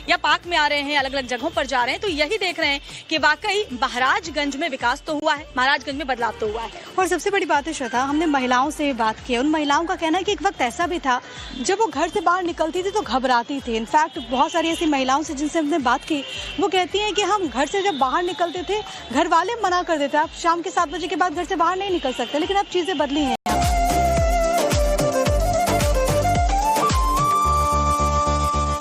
या पार्क में आ रहे हैं, अलग अलग जगहों पर जा रहे हैं, तो यही देख रहे हैं कि वाकई महाराजगंज में विकास तो हुआ है, महाराजगंज में बदलाव तो हुआ है। और सबसे बड़ी बात है श्वेता, हमने महिलाओं से बात की, उन महिलाओं का कहना है कि एक वक्त ऐसा भी था जब वो घर से बाहर निकलती थी तो घबराती थी। इनफैक्ट बहुत सारी ऐसी महिलाओं से जिनसे हमने बात की, वो कहती हैं कि हम घर से जब बाहर निकलते थे घर वाले मना कर देते, आप शाम के 7 बजे के बाद घर से बाहर नहीं निकल सकते, लेकिन अब चीजें बदली हैं।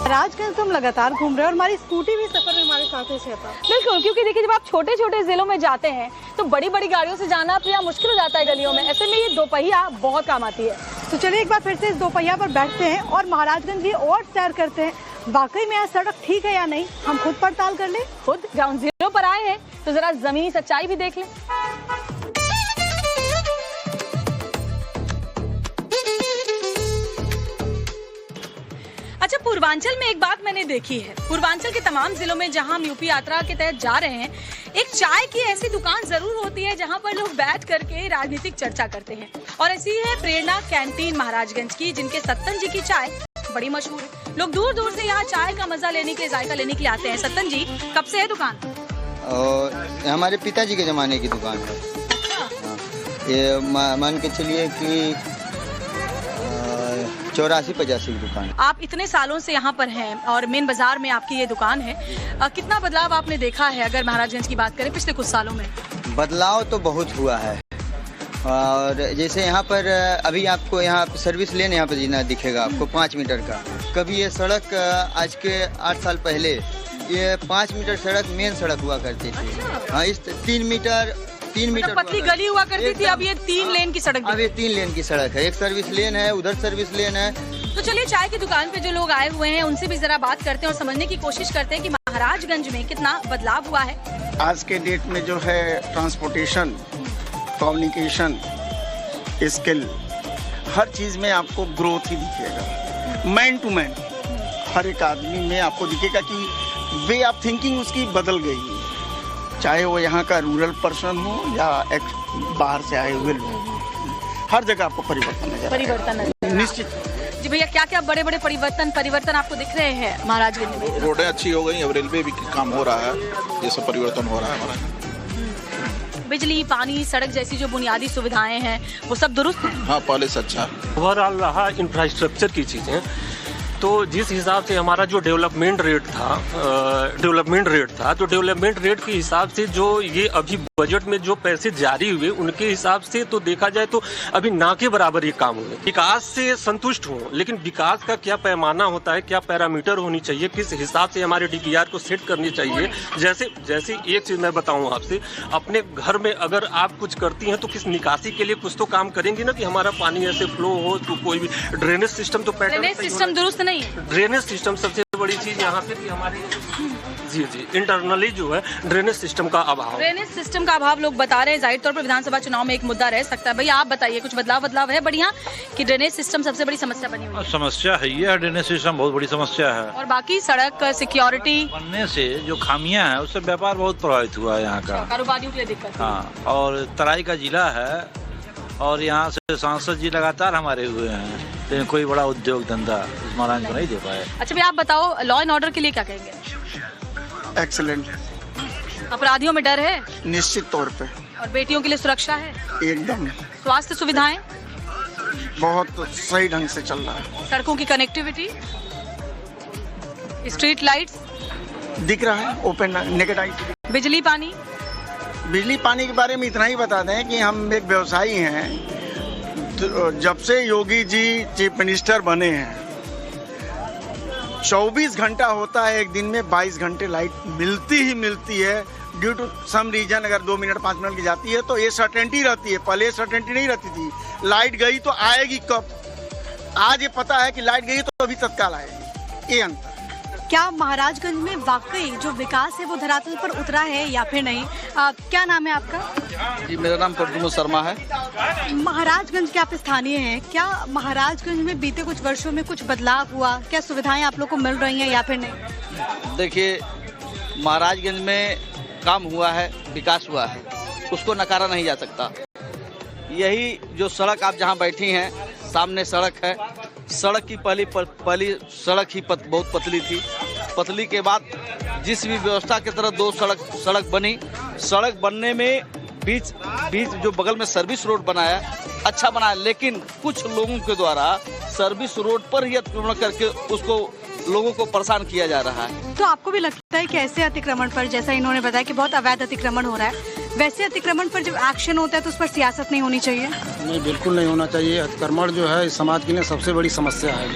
महाराजगंज हम लगातार घूम रहे हैं और हमारी स्कूटी भी सफर में हमारे साथ है श्वेता। बिल्कुल, क्योंकि देखिए जब आप छोटे छोटे जिलों में जाते हैं तो बड़ी बड़ी गाड़ियों से जाना तो यहाँ मुश्किल हो जाता है गलियों में, ऐसे में ये दोपहिया बहुत काम आती है। तो चलिए एक बार फिर से इस दोपहिया पर बैठते हैं और महाराजगंज की और सैर करते हैं। वाकई में यहाँ सड़क ठीक है या नहीं, हम खुद पड़ताल कर लें। खुद ग्राउंड जीरो पर आए हैं तो जरा जमीनी सच्चाई भी देख लें। अच्छा, पूर्वांचल में एक बात मैंने देखी है, पूर्वांचल के तमाम जिलों में जहां हम यूपी यात्रा के तहत जा रहे हैं, एक चाय की ऐसी दुकान जरूर होती है जहां पर लोग बैठ करके राजनीतिक चर्चा करते हैं। और ऐसी है प्रेरणा कैंटीन महाराजगंज की, जिनके सत्तन जी की चाय बड़ी मशहूर है। लोग दूर दूर से यहाँ चाय का मजा लेने के लिए, जायका लेने के लिए आते हैं। सत्तन जी, कब से है दुकान? और हमारे पिताजी के ज़माने की दुकान है। ये मान के चलिए कि 84-85 की दुकान। आप इतने सालों से यहाँ पर हैं और मेन बाजार में आपकी ये दुकान है, कितना बदलाव आपने देखा है अगर महाराजगंज की बात करें पिछले कुछ सालों में? बदलाव तो बहुत हुआ है। और जैसे यहाँ पर अभी आपको यहाँ सर्विस लेन यहाँ पर जीना दिखेगा आपको 5 मीटर का। कभी ये सड़क आज के 8 साल पहले ये 5 मीटर सड़क मेन सड़क हुआ करती थी। हाँ, इस 3 मीटर पतली गली हुआ करती थी, अब ये 3 लेन की सड़क। अब ये 3 लेन की सड़क है, एक सर्विस लेन है, उधर सर्विस लेन है। तो चलिए चाय की दुकान पे जो लोग आए हुए हैं उनसे भी जरा बात करते हैं और समझने की कोशिश करते हैं कि महाराजगंज में कितना बदलाव हुआ है। आज के डेट में जो है ट्रांसपोर्टेशन, कम्युनिकेशन, स्किल, हर चीज में आपको ग्रोथ ही दिखेगा। मैन टू मैन हर एक आदमी में आपको दिखेगा कि वे ऑफ थिंकिंग उसकी बदल गई है, चाहे वो यहाँ का रूरल पर्सन हो या एक बाहर से आए हुए लोग, हर जगह आपको परिवर्तन निश्चित। जी भैया, क्या क्या बड़े बड़े परिवर्तन आपको दिख रहे हैं महाराजगंज में? रोडें अच्छी हो गई, अब रेलवे भी काम हो रहा है, ये सब परिवर्तन हो रहा है हमारा। बिजली, पानी, सड़क जैसी जो बुनियादी सुविधाएं हैं वो सब दुरुस्त हैं? हाँ, पहले से अच्छा। ओवरऑल रहा इंफ्रास्ट्रक्चर की चीज़ें, तो जिस हिसाब से हमारा जो डेवलपमेंट रेट था तो डेवलपमेंट रेट के हिसाब से जो ये अभी बजट में जो पैसे जारी हुए उनके हिसाब से तो देखा जाए तो अभी ना के बराबर ये काम हुए। विकास से संतुष्ट हूँ, लेकिन विकास का क्या पैमाना होता है, क्या पैरामीटर होनी चाहिए, किस हिसाब से हमारे DPR को सेट करनी चाहिए। जैसे एक चीज़ मैं बताऊँ आपसे, अपने घर में अगर आप कुछ करती हैं तो किस निकासी के लिए कुछ तो काम करेंगी ना, कि हमारा पानी ऐसे फ्लो हो, तो कोई भी ड्रेनेज सिस्टम तो ड्रेनेज सिस्टम दुरुस्त नहीं है। ड्रेनेज सिस्टम सबसे बड़ी चीज यहाँ पे कि हमारे जी इंटरनली जो है ड्रेनेज सिस्टम का अभाव। ड्रेनेज सिस्टम का अभाव लोग बता रहे हैं, जाहिर तौर पर विधानसभा चुनाव में एक मुद्दा रह सकता है। भैया आप बताइए, कुछ बदलाव है बढ़िया कि ड्रेनेज सिस्टम सबसे बड़ी समस्या बनी हुई है? समस्या है, ये ड्रेनेज सिस्टम बहुत बड़ी समस्या है। और बाकी सड़क, सिक्योरिटी बनने से जो खामियां हैं उससे व्यापार बहुत प्रभावित हुआ है यहाँ का, कारोबारियों के लिए दिक्कत। हाँ, और तराई का जिला है और यहाँ से सांसद जी लगातार हमारे हुए हैं, लेकिन कोई बड़ा उद्योग धंधा इस महाराज को नहीं दे पाए। अच्छा भैया आप बताओ, लॉ एंड ऑर्डर के लिए क्या कहेंगे? एक्सीलेंट। अपराधियों में डर है? निश्चित तौर पे। और बेटियों के लिए सुरक्षा है? एकदम। स्वास्थ्य सुविधाएं बहुत सही ढंग से चल रहा है। सड़कों की कनेक्टिविटी, स्ट्रीट लाइट्स दिख रहा है, ओपन नेकेड आई। बिजली पानी के बारे में इतना ही बता दें कि हम एक व्यवसायी हैं। जब से योगी जी चीफ मिनिस्टर बने हैं 24 घंटा होता है एक दिन में, 22 घंटे लाइट मिलती है। ड्यू टू सम रीजन अगर 2 मिनट 5 मिनट की जाती है तो ये सर्टेनिटी रहती है, पहले सर्टेनिटी नहीं रहती थी। लाइट गई तो आएगी कब, आज ये पता है कि लाइट गई तो अभी तत्काल आएगी, ये अंतर। क्या महाराजगंज में वाकई जो विकास है वो धरातल पर उतरा है या फिर नहीं? क्या नाम है आपका? जी, मेरा नाम प्रद्युम्न शर्मा है। महाराजगंज के आप स्थानीय हैं, क्या महाराजगंज में बीते कुछ वर्षों में कुछ बदलाव हुआ? क्या सुविधाएं आप लोग को मिल रही हैं या फिर नहीं? देखिए, महाराजगंज में काम हुआ है, विकास हुआ है, उसको नकारा नहीं जा सकता। यही जो सड़क आप जहाँ बैठी हैं, सामने सड़क है, सड़क की पहली सड़क ही बहुत पतली थी, पतली के बाद जिस भी व्यवस्था की तरह दो सड़क बनी। सड़क बनने में बीच जो बगल में सर्विस रोड बनाया, अच्छा बनाया, लेकिन कुछ लोगों के द्वारा सर्विस रोड पर ही अतिक्रमण करके उसको लोगों को परेशान किया जा रहा है। तो आपको भी लगता है कि ऐसे अतिक्रमण पर, जैसा इन्होंने बताया कि बहुत अवैध अतिक्रमण हो रहा है, वैसे अतिक्रमण पर जब एक्शन होता है तो उस पर सियासत नहीं होनी चाहिए? नहीं, बिल्कुल नहीं होना चाहिए। अतिक्रमण जो है इस समाज के लिए सबसे बड़ी समस्या है।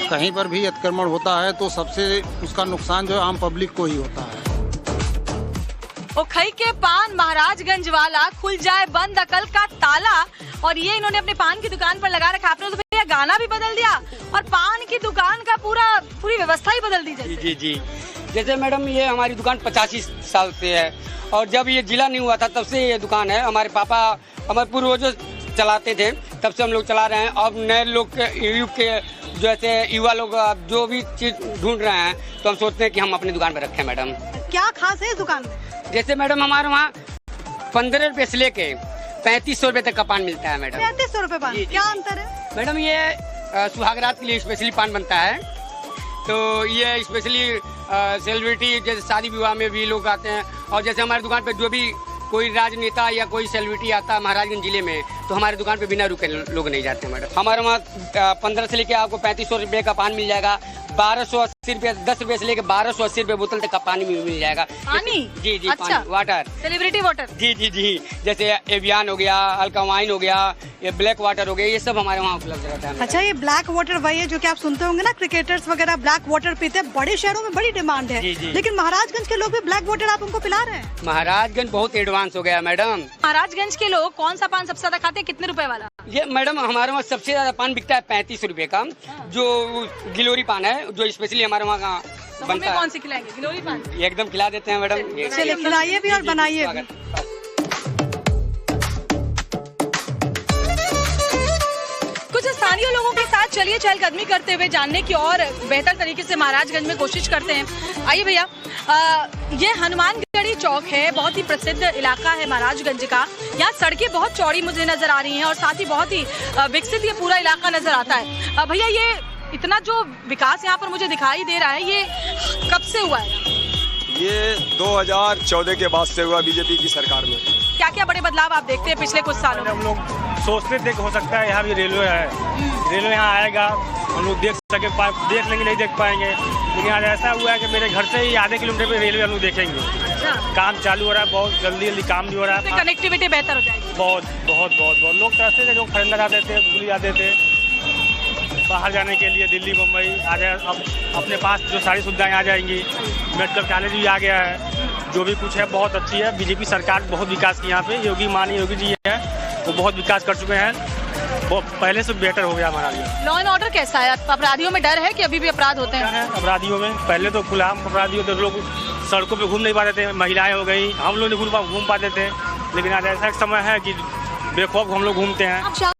कहीं पर भी अतिक्रमण होता है तो सबसे उसका नुकसान जो है आम पब्लिक को ही होता है। ओखई के पान महाराजगंज वाला खुल जाए बंद अकल का ताला, और ये इन्होंने अपने पान की दुकान पर लगा रखा। आपने तो भैया गाना भी बदल दिया और पान की दुकान का पूरी व्यवस्था ही बदल दी। जी जी, जैसे मैडम ये हमारी दुकान 85 साल से है और जब ये जिला नहीं हुआ था तब से ये दुकान है। हमारे पापा हमारे पूर्वजों चलाते थे, तब से हम लोग चला रहे हैं। अब नए लोग के युग के जैसे युवा लोग जो भी चीज ढूंढ रहे हैं तो हम सोचते हैं कि हम अपनी दुकान पर रखें। मैडम क्या खास है इस दुकान में? जैसे मैडम हमारे वहाँ 15 रुपए से लेके 3500 रुपए तक का पान मिलता है मैडम। 3500 रुपए पान, क्या अंतर है? मैडम ये सुहागरात के लिए स्पेशली पान बनता है, तो ये स्पेशली सेलिब्रिटी जैसे शादी विवाह में भी लोग आते हैं। और जैसे हमारी दुकान पे जो भी कोई राजनेता या कोई सेलिब्रिटी आता है महाराजगंज जिले में तो हमारी दुकान पे बिना रुके लोग नहीं जाते हैं मैडम। हमारे वहाँ 15 से लेके आपको 3500 रुपए का पान मिल जाएगा। 1280 रुपए 10 रुपए से लेके 1280 रुपए बोतल तक का पानी मिल जाएगा। पानी? जी जी, अच्छा। पानी, वाटर, सेलिब्रिटी वाटर। जी जी जी, जैसे एवियन हो गया, अल्कावाइन हो गया, ये ब्लैक वाटर हो गया, ये सब हमारे वहाँ उपलब्ध रहता है। अच्छा, ये ब्लैक वाटर वही है जो कि आप सुनते होंगे ना, क्रिकेटर्स वगैरह ब्लैक वाटर पीते हैं, बड़े शहरों में बड़ी डिमांड है। जी, जी। लेकिन महाराजगंज के लोग भी ब्लैक वाटर आप उनको पिला रहे हैं? महाराजगंज बहुत एडवांस हो गया मैडम। महाराजगंज के लोग कौन सा पान सबसे ज्यादा खाते हैं, कितने रुपए वाला? ये मैडम हमारे वहाँ सबसे ज्यादा पान बिकता है 35 रुपए का, जो गिलोरी पान है, जो स्पेशली हमारे वहाँ का तो बनता हमें है। कौन सी खिलाएंगे? गिलोरी पान ये एकदम खिला देते हैं मैडम। चलिए, खिलाइए भी और बनाइए भी। कुछ स्थानीय लोगों के साथ चलिए चहलकदमी करते हुए जानने की और बेहतर तरीके से महाराजगंज में कोशिश करते हैं। आइए भैया, ये हनुमानगढ़ी चौक है, बहुत ही प्रसिद्ध इलाका है महाराजगंज का। यहाँ सड़कें बहुत चौड़ी मुझे नजर आ रही हैं और साथ ही बहुत ही विकसित ये पूरा इलाका नजर आता है। भैया, ये इतना जो विकास यहाँ पर मुझे दिखाई दे रहा है, ये कब से हुआ है? ये 2014 के बाद से हुआ बीजेपी की सरकार में। क्या क्या बड़े बदलाव आप देखते हैं पिछले कुछ सालों में? हम लोग सोचते थे कि हो सकता है यहाँ भी रेलवे है, रेलवे यहाँ आएगा, हम लोग देख लेंगे, नहीं देख पाएंगे। लेकिन आज ऐसा हुआ है कि मेरे घर से ही आधे किलोमीटर पे रेलवे हम लोग देखेंगे। अच्छा। काम चालू हो रहा है, बहुत जल्दी काम भी हो रहा है। कनेक्टिविटी बेहतर हो जाएगी। बहुत लोग तरसते थे, लोग खरीदना आते थे, भूल जाते थे बाहर जाने के लिए, दिल्ली मुंबई आ जाए। अब अपने पास जो सारी सुविधाएं आ जाएंगी, मेडिकल कॉलेज भी आ गया है, जो भी कुछ है बहुत अच्छी है। बीजेपी सरकार बहुत विकास की यहाँ पे, माननीय योगी जी है, वो बहुत विकास कर चुके हैं, वो पहले से बेहतर हो गया हमारा लिए। लॉ एंड ऑर्डर कैसा है? अपराधियों में डर है कि अभी भी अपराध होते हैं? अपराधियों में पहले तो खुलेआम अपराधी होते, लोग सड़कों पे घूम नहीं पाते थे, महिलाएं हो गई, हम लोग नहीं घूम पाते थे। लेकिन आज ऐसा एक समय है कि बेखौफ हम लोग घूमते हैं।